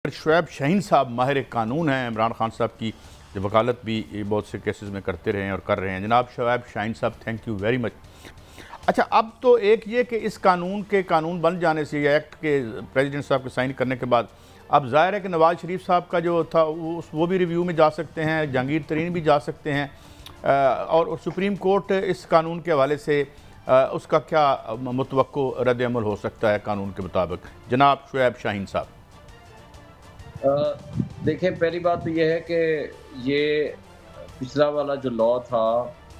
शुएब शाहीन साहब माहिर कानून हैं, इमरान खान साहब की जो वकालत भी बहुत से केसेस में करते रहे हैं और कर रहे हैं। जनाब शुएब शाहीन साहब, थैंक यू वेरी मच। अच्छा, अब तो एक ये कि इस कानून बन जाने से या एक्ट के प्रेसिडेंट साहब के साइन करने के बाद अब ज़ाहिर है कि नवाज़ शरीफ साहब का जो था वो भी रिव्यू में जा सकते हैं, जहांगीर तरीन भी जा सकते हैं, और सुप्रीम कोर्ट इस कानून के हवाले से उसका क्या मुतवक्को रद्द अमल हो सकता है कानून के मुताबिक, जनाब शुएब शाहीन साहब? देखिए, पहली बात तो ये है कि ये पिछला वाला जो लॉ था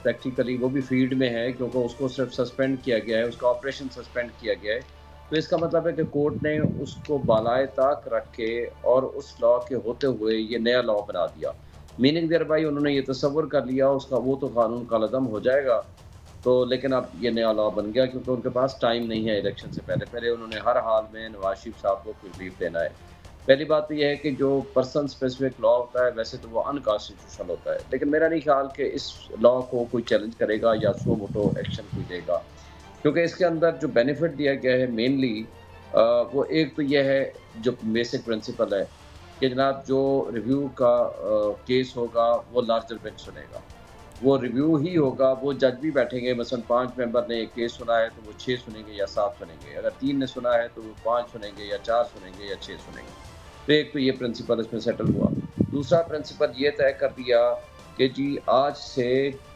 प्रैक्टिकली वो भी फील्ड में है, क्योंकि उसको सिर्फ सस्पेंड किया गया है, उसका ऑपरेशन सस्पेंड किया गया है। तो इसका मतलब है कि कोर्ट ने उसको बालाए ताक रख के और उस लॉ के होते हुए ये नया लॉ बना दिया। मीनिंग देयर बाय उन्होंने ये तसव्वुर कर लिया उसका वो तो कानून कालअदम हो जाएगा, तो लेकिन अब ये नया लॉ बन गया क्योंकि उनके पास टाइम नहीं है इलेक्शन से पहले उन्होंने हर हाल में नवाज शरीफ साहब को रिलीफ देना है। पहली बात तो ये है कि जो पर्सन स्पेसिफिक लॉ होता है वैसे तो वो अनकॉन्स्टिट्यूशनल होता है, लेकिन मेरा नहीं ख्याल कि इस लॉ को कोई चैलेंज करेगा या सो मोटो एक्शन कोई देगा, क्योंकि इसके अंदर जो बेनिफिट दिया गया है मेनली वो एक तो ये है, जो बेसिक प्रिंसिपल है कि जनाब जो रिव्यू का केस होगा वो लार्जर बेंच सुनेगा, वो रिव्यू ही होगा, वो जज भी बैठेंगे। मसलन 5 मेंबर ने एक केस सुना है तो वो 6 सुनेंगे या 7 सुनेंगे, अगर 3 ने सुना है तो वो 5 सुनेंगे या 4 सुनेंगे या 6 सुनेंगे। तो एक तो ये प्रिंसिपल इसमें सेटल हुआ। दूसरा प्रिंसिपल ये तय कर दिया कि जी आज से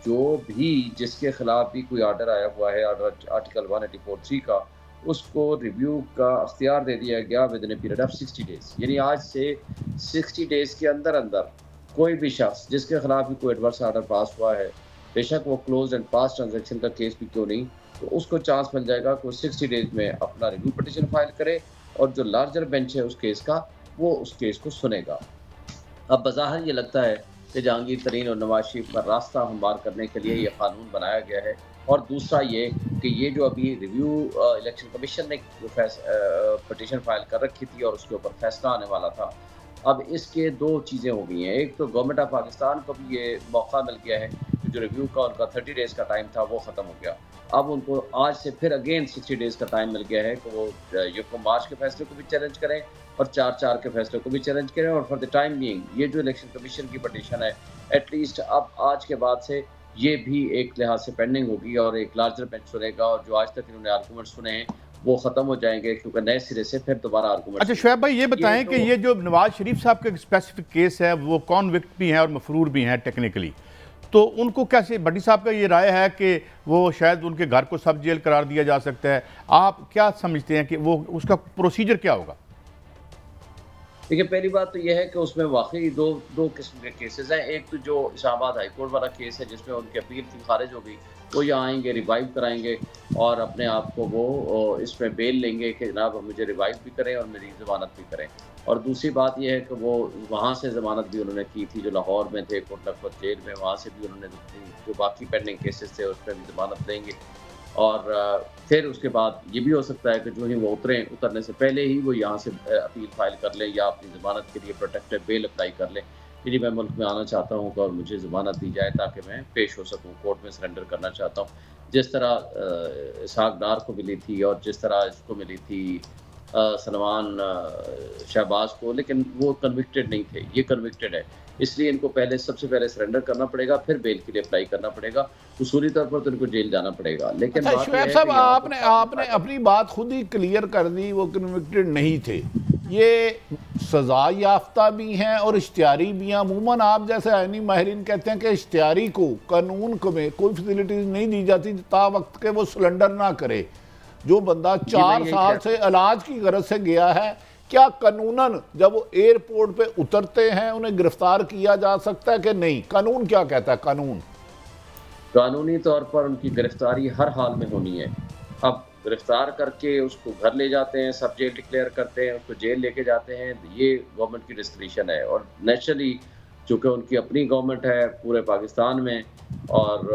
जो भी जिसके खिलाफ भी कोई आर्डर आया हुआ है आर्टिकल 184(3) का, उसको रिव्यू का अख्तियार दे दिया गया with in a period of 60 days. यानी आज से 60 डेज के अंदर अंदर कोई भी शख्स जिसके खिलाफ भी कोई एडवर्स आर्डर पास हुआ है, बेशक वो क्लोज एंड पास ट्रांजैक्शन का केस भी क्यों नहीं, तो उसको चांस मिल जाएगा कि 60 डेज में अपना रिव्यू पिटीशन फाइल करे और जो लार्जर बेंच है उस केस का वो उस केस को सुनेगा। अब बज़ाहिर ये लगता है कि जहांगीर तरीन और नवाज शरीफ का रास्ता हमवार करने के लिए ये कानून बनाया गया है, और दूसरा ये कि ये जो अभी रिव्यू इलेक्शन कमीशन ने पिटीशन फाइल कर रखी थी और उसके ऊपर फैसला आने वाला था, अब इसके 2 चीज़ें हो गई हैं। एक तो गवर्नमेंट ऑफ पाकिस्तान को भी ये मौका मिल गया है कि जो रिव्यू का उनका 30 डेज़ का टाइम था वो ख़त्म हो गया। अब उनको आज से फिर अगेन 60 डेज़ का टाइम मिल गया है कि वो यूको मार्च के फैसले को भी चैलेंज करें और 4-4 के फैसले को भी चैलेंज करें, और फॉर द टाइम बीइंग ये जो इलेक्शन कमीशन की पिटीशन है एटलीस्ट अब आज के बाद से ये भी एक लिहाज से पेंडिंग होगी और एक लार्जर बेंच सुनेगा, और जो आज तक इन्होंने आर्गूमेंट सुने हैं वो ख़त्म हो जाएंगे क्योंकि नए सिरे से फिर दोबारा आर्गूमेंट। अच्छा शुएब भाई, ये बताएं कि ये जो नवाज शरीफ साहब का स्पेसिफिक केस है वो कॉन्विक्ट भी हैं और मफरूर भी हैं टेक्निकली, तो उनको कैसे, भट्टी साहब का ये राय है कि वो शायद उनके घर को सब जेल करार दिया जा सकता है, आप क्या समझते हैं कि वो उसका प्रोसीजर क्या होगा? देखिए, पहली बात तो यह है कि उसमें वाकई दो किस्म के केसेस हैं। एक तो जो इस्लामाबाद हाई कोर्ट वाला केस है जिसमें उनकी अपील थी खारिज हो गई, वो यहाँ आएंगे, रिवाइव कराएंगे और अपने आप को वो इसमें बेल लेंगे कि जनाब मुझे रिवाइव भी करें और मेरी ज़मानत भी करें। और दूसरी बात यह है कि वो वहाँ से ज़मानत भी उन्होंने की थी जो लाहौर में थे कोट लखपत जेल में, वहाँ से भी उन्होंने जो बाकी पेंडिंग केसेस थे उस पर भी ज़मानत लेंगे। और फिर उसके बाद ये भी हो सकता है कि जो ही वो उतरने से पहले ही वो यहाँ से अपील फाइल कर लें या अपनी ज़मानत के लिए प्रोटेक्टिव बेल अप्लाई कर लें कि जी मैं मुल्क में आना चाहता हूँ और मुझे ज़मानत दी जाए ताकि मैं पेश हो सकूँ, कोर्ट में सरेंडर करना चाहता हूँ। जिस तरह इसहाक डार को मिली थी और जिस तरह इसको मिली थी सलमान शहबाज को, लेकिन वो कन्विक्टेड नहीं थे, ये कन्विक्टेड है, इसलिए इनको सबसे पहले सरेंडर करना पड़ेगा, फिर बेल के लिए अप्लाई करना पड़ेगा। उसूली तौर पर तो इनको जेल जाना पड़ेगा। लेकिन अच्छा शुएब साहब, आपने अपनी बात खुद ही क्लियर कर दी, वो कन्विक्टेड नहीं थे, ये सजा याफ्ता भी हैं और इश्तियारी भी हैं। अमूमन आप जैसे आईनी माहिरीन कहते हैं कि इश्तियारी को कानून में कोई फैसिलिटीज नहीं दी जाती ता वक्त के वो सरेंडर ना करे। जो बंदा 4 साल से इलाज की गरज से गया है, क्या कानूनन जब वो एयरपोर्ट पे उतरते हैं उन्हें गिरफ्तार किया जा सकता है कि नहीं? कानून क्या कहता है? कानूनी तौर पर उनकी गिरफ्तारी हर हाल में होनी है। अब गिरफ्तार करके उसको घर ले जाते हैं, सब जेल डिक्लेयर करते हैं, उसको जेल लेके जाते हैं, ये गवर्नमेंट की डिस्क्रिशन है। और नेचुरली चूँकि उनकी अपनी गवर्नमेंट है पूरे पाकिस्तान में और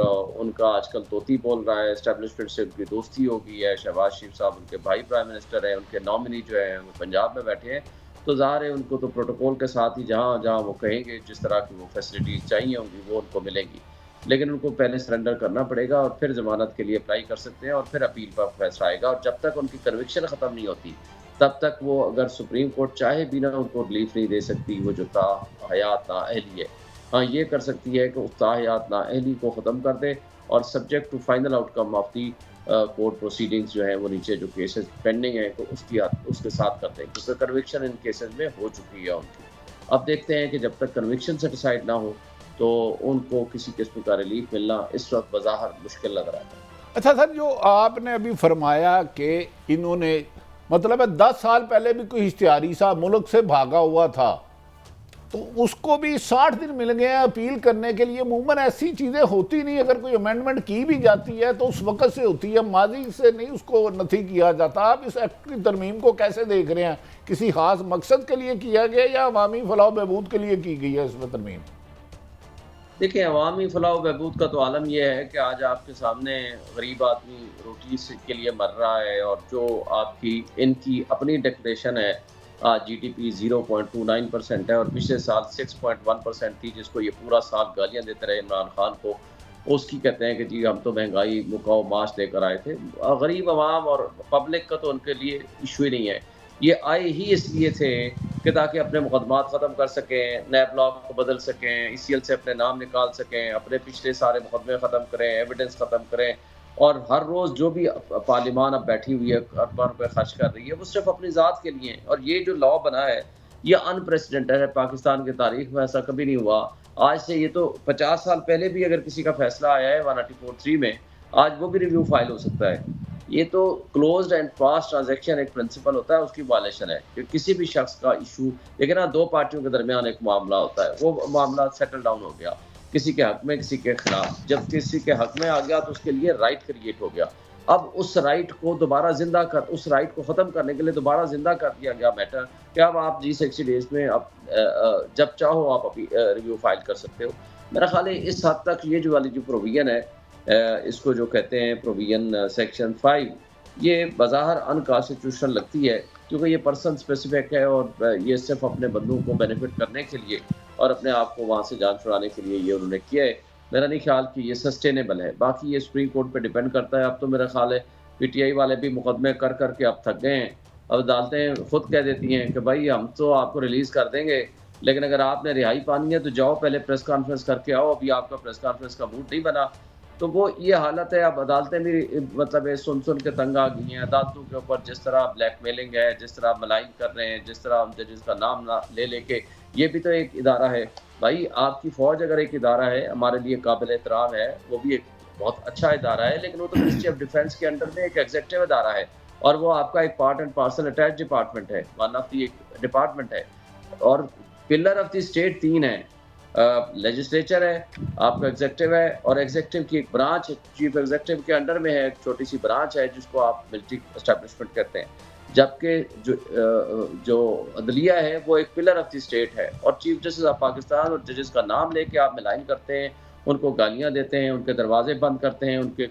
उनका आजकल तोती बोल रहा है, एस्टेब्लिशमेंट से उनकी दोस्ती हो गई है, शहबाज शरीफ साहब उनके भाई प्राइम मिनिस्टर हैं, उनके नॉमिनी जो है वो पंजाब में बैठे हैं, तो ज़ाहिर है उनको तो प्रोटोकॉल के साथ ही जहाँ जहाँ वो कहेंगे जिस तरह की वो फैसिलिटीज़ चाहिए होंगी वो उनको मिलेंगी, लेकिन उनको पहले सरेंडर करना पड़ेगा और फिर ज़मानत के लिए अप्लाई कर सकते हैं और फिर अपील पर फैसला आएगा। और जब तक उनकी कन्विक्शन ख़त्म नहीं होती तब तक वो अगर सुप्रीम कोर्ट चाहे भी ना उनको रिलीफ नहीं दे सकती, वो जो ताहयात नाअहली है। हाँ, ये कर सकती है कि उस ताहयात नाअहली को ख़त्म कर दे और subject to final outcome of the court proceedings जो है वो नीचे जो केसेस पेंडिंग है तो उसके साथ कर दें, क्योंकि कन्विक्शन इन केसेस में हो चुकी है उनकी। अब देखते हैं कि जब तक कन्विक्शन सेटिस्फाइड ना हो तो उनको किसी किस्म का रिलीफ मिलना इस वक्त बज़ाहिर मुश्किल लग रहा है। अच्छा सर, जो आपने अभी फरमाया कि इन्होंने मतलब है 10 साल पहले भी कोई इश्तिहारी साहब मुल्क से भागा हुआ था तो उसको भी 60 दिन मिल गए हैं अपील करने के लिए। अमूमन ऐसी चीज़ें होती नहीं, अगर कोई अमेंडमेंट की भी जाती है तो उस वक्त से होती है, माजी से नहीं उसको नथी किया जाता। आप इस एक्ट की तरमीम को कैसे देख रहे हैं? किसी खास मकसद के लिए किया गया या अवामी फलाह बहबूद के लिए की गई है इसमें तरमीम? देखिए, अवामी फलाह बहबूद का तो आलम यह है कि आज आपके सामने गरीब आदमी रोटी के लिए मर रहा है और जो आपकी इनकी अपनी डिक्लेरेशन है आज GDP 0.29% है और पिछले साल 6.1% थी, जिसको ये पूरा साल गालियां देते रहे इमरान खान को। उसकी कहते हैं कि जी हम तो महंगाई मुकाओ माश लेकर आए थे। गरीब आवाम और पब्लिक का तो उनके लिए इशू ही नहीं है। ये आए ही इसलिए थे कि ताकि अपने मुकदमात ख़त्म कर सकें, नए ब्लॉक को बदल सकें, ECL से अपने नाम निकाल सकें, अपने पिछले सारे मुकदमे ख़त्म करें, एविडेंस ख़त्म करें। और हर रोज़ जो भी पार्लियामान अब बैठी हुई है अरबों रुपये खर्च कर रही है वो सिर्फ अपनी ज़ात के लिए है। और ये जो लॉ बना है ये अनप्रेसिडेंटेड है, पाकिस्तान की तारीख में ऐसा कभी नहीं हुआ। आज से ये तो 50 साल पहले भी अगर किसी का फैसला आया है 194(3) में, आज वो भी रिव्यू फाइल हो सकता है। ये तो क्लोज्ड एंड पास ट्रांजैक्शन एक प्रिंसिपल होता है, उसकी वायलेशन है कि किसी भी शख्स का इशू, लेकिन हाँ 2 पार्टियों के दरमियान एक मामला होता है, वो मामला सेटल डाउन हो गया किसी के हक में किसी के खिलाफ। जब किसी के हक में आ गया तो उसके लिए राइट क्रिएट हो गया। अब उस राइट को दोबारा जिंदा कर, उस राइट को ख़त्म करने के लिए दोबारा जिंदा कर दिया गया मैटर कि अब आप G60 डेज में अब जब चाहो आप अभी रिव्यू फाइल कर सकते हो। मेरा ख्याल है इस हद तक ये जो वाली जो प्रोविजन है, इसको जो कहते हैं प्रोविजन सेक्शन 5, ये बज़ाहिर अनकॉन्स्टिट्यूशनल लगती है क्योंकि ये पर्सन स्पेसिफिक है और ये सिर्फ अपने बंदों को बेनिफिट करने के लिए और अपने आप को वहाँ से जान छुड़ाने के लिए ये उन्होंने किया है। मेरा नहीं ख्याल कि ये सस्टेनेबल है। बाकी ये सुप्रीम कोर्ट पे डिपेंड करता है। अब तो मेरा ख्याल है PTI वाले भी मुकदमे कर के अब थक गए हैं। अब अदालतें खुद कह देती हैं कि भाई हम तो आपको रिलीज़ कर देंगे, लेकिन अगर आपने रिहाई पानी है तो जाओ पहले प्रेस कॉन्फ्रेंस करके आओ। अभी आपका प्रेस कॉन्फ्रेंस का मूड नहीं बना, तो वो ये हालत है। अब अदालतें भी मतलब सुन के तंग आ गई हैं। अदालतों के ऊपर जिस तरह ब्लैकमेलिंग है, जिस तरह मलाइन कर रहे हैं, जिस तरह जजेस का नाम ले लेके, ये भी तो एक इदारा है भाई। आपकी फ़ौज अगर एक इदारा है, हमारे लिए काबिल एहतराम है, वो भी एक बहुत अच्छा इदारा है, लेकिन वो तो मिनिस्ट्री ऑफ डिफेंस के अंडर में एक एग्जीक्यूटिव इदारा है और वो आपका एक part and parcel attach department है, वन ऑफ दी एक डिपार्टमेंट है। और पिलर ऑफ द स्टेट 3 है, लेजिस्लेचर है, आपका एग्जीक्यूटिव है और एग्जीक्यूटिव की एक ब्रांच चीफ एग्जीक्यूटिव के अंडर में है, एक छोटी सी ब्रांच है जिसको आप मिलिट्री एस्टेब्लिशमेंट कहते हैं। जबकि जो अदलिया है वो एक पिलर ऑफ द स्टेट है। और चीफ जस्टिस ऑफ पाकिस्तान और जजेस का नाम लेके आप मिलाइन करते हैं, उनको गालियां देते हैं, उनके दरवाजे बंद करते हैं, उनके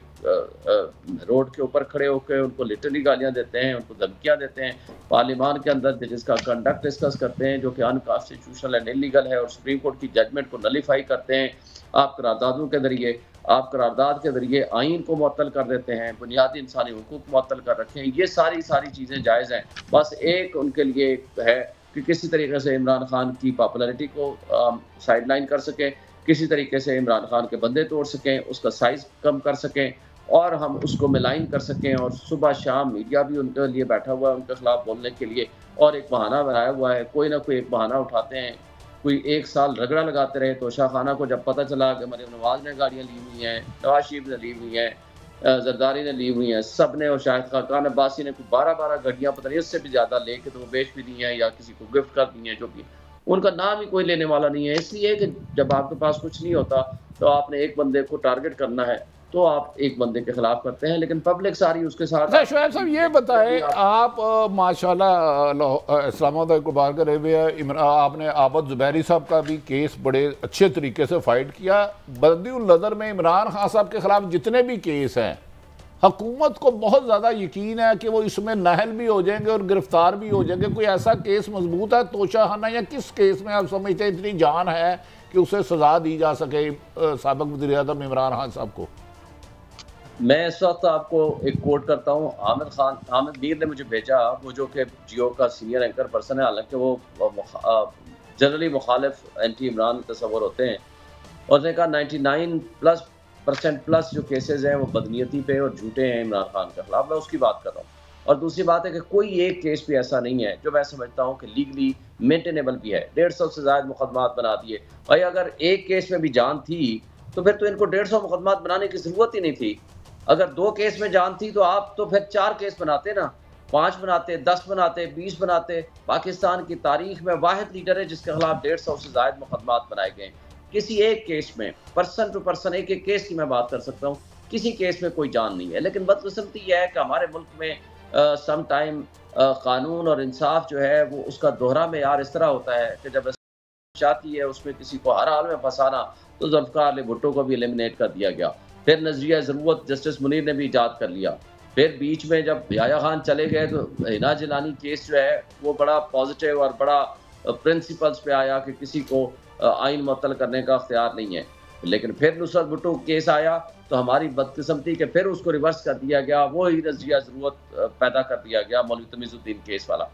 रोड के ऊपर खड़े होकर उनको लिटरली गालियां देते हैं, उनको धमकियां देते हैं। पार्लियामान के अंदर जजेस का कंडक्ट डिस्कस करते हैं जो कि अनकॉन्स्टिट्यूशनल एंड इलीगल है और सुप्रीम कोर्ट की जजमेंट को नलीफाई करते हैं। आप करारदादों के जरिए, आप करारदाद के जरिए आइन को मुअत्तल कर देते हैं, बुनियादी इंसानी हुकूक मुअत्तल कर रखे हैं। ये सारी चीज़ें जायज़ हैं। बस एक उनके लिए है कि किसी तरीके से इमरान खान की पॉपुलैरिटी को साइडलाइन कर सकें, किसी तरीके से इमरान खान के बंदे तोड़ सकें, उसका साइज़ कम कर सकें और हम उसको मिलाइन कर सकें। और सुबह शाम मीडिया भी उनके लिए बैठा हुआ है उनके खिलाफ बोलने के लिए, और एक बहाना बनाया हुआ है, कोई ना कोई एक बहाना उठाते हैं। कोई 1 साल रगड़ा लगाते रहे तोशा खाना को, जब पता चला कि मरीम नवाज ने गाड़ियाँ ली हुई हैं, नवाज शरीफ ने ली हुई हैं, जरदारी ने ली हुई हैं, सब ने, और शाहिद खान अब्बासी ने 12 गाड़ियाँ पता नहीं उससे भी ज़्यादा लेके तो वो बेच भी दी हैं या किसी को गिफ्ट कर दी हैं, जो भी उनका नाम ही कोई लेने वाला नहीं है। इसलिए कि जब आपके पास कुछ नहीं होता तो आपने एक बंदे को टारगेट करना है तो आप एक बंदे के खिलाफ करते हैं, लेकिन पब्लिक सारी उसके साथ। शोएब साहब ये बताएं, आप माशाल्लाह इस्लामाबाद को बाहर करे हुए, आपने आबद जुबैरी साहब का भी केस बड़े अच्छे तरीके से फाइट किया। बदीउल नज़र में इमरान खान साहब के खिलाफ जितने भी केस हैं, हुकूमत को बहुत ज़्यादा यकीन है कि वो इसमें नाहल भी हो जाएंगे और गिरफ्तार भी हो जाएंगे। कोई ऐसा केस मजबूत है तोशाखाना, या किस केस में आप समझते हैं इतनी जान है कि उसे सज़ा दी जा सके साबिक़ वज़ीर-ए-आज़म इमरान खान साहब को? मैं इस वक्त आपको एक कोट करता हूँ। हामिद मीर ने मुझे भेजा, वो जो कि जियो का सीनियर एंकर पर्सन है, हालांकि वो जनरली मुखालिफ एंटी इमरान तस्वर होते हैं। और उसने कहा 99% प्लस जो केसेस हैं वो बदनीयती पे और झूठे हैं इमरान खान के खिलाफ। मैं उसकी बात कर रहा हूँ। और दूसरी बात है कि कोई एक केस भी ऐसा नहीं है जो मैं समझता हूँ कि लीगली मेंटेनेबल भी है। 150 से ज़्यादा मुकदमात बना दिए भाई। अगर एक केस में भी जान थी तो फिर तो इनको 150 मुकदमात बनाने की ज़रूरत ही नहीं थी। अगर 2 केस में जान थी तो आप तो फिर 4 केस बनाते ना, 5 बनाते, 10 बनाते, 20 बनाते। पाकिस्तान की तारीख में वाहिद लीडर है जिसके खिलाफ 150 से ज़ायद मुकदमात बनाए गए। किसी एक केस में, पर्सन टू पर्सन एक-एक केस की मैं बात कर सकता हूँ, किसी केस में कोई जान नहीं है। लेकिन बदकिस्मती यह है कि हमारे मुल्क में सम टाइम कानून और इंसाफ जो है वो उसका दोहरा मेयार इस तरह होता है कि जब चाहती है उसमें किसी को हर हाल में फंसाना, तो जुल्फ़िकार अली भुट्टो को भी एलिमिनेट कर दिया गया। फिर नज़रिया ज़रूरत जस्टिस मुनीर ने भी ईजाद कर लिया। फिर बीच में जब याया खान चले गए तो हिना जिलानी केस जो है वो बड़ा पॉजिटिव और बड़ा प्रिंसिपल्स पे आया कि किसी को आइन मुअत्तल करने का अख्तियार नहीं है। लेकिन फिर नुसरत भुट्टो केस आया तो हमारी बदकिस्मती के फिर उसको रिवर्स कर दिया गया, वो ही नज़रिया ज़रूरत पैदा कर दिया गया, मौलवी तमीज़ुद्दीन केस वाला।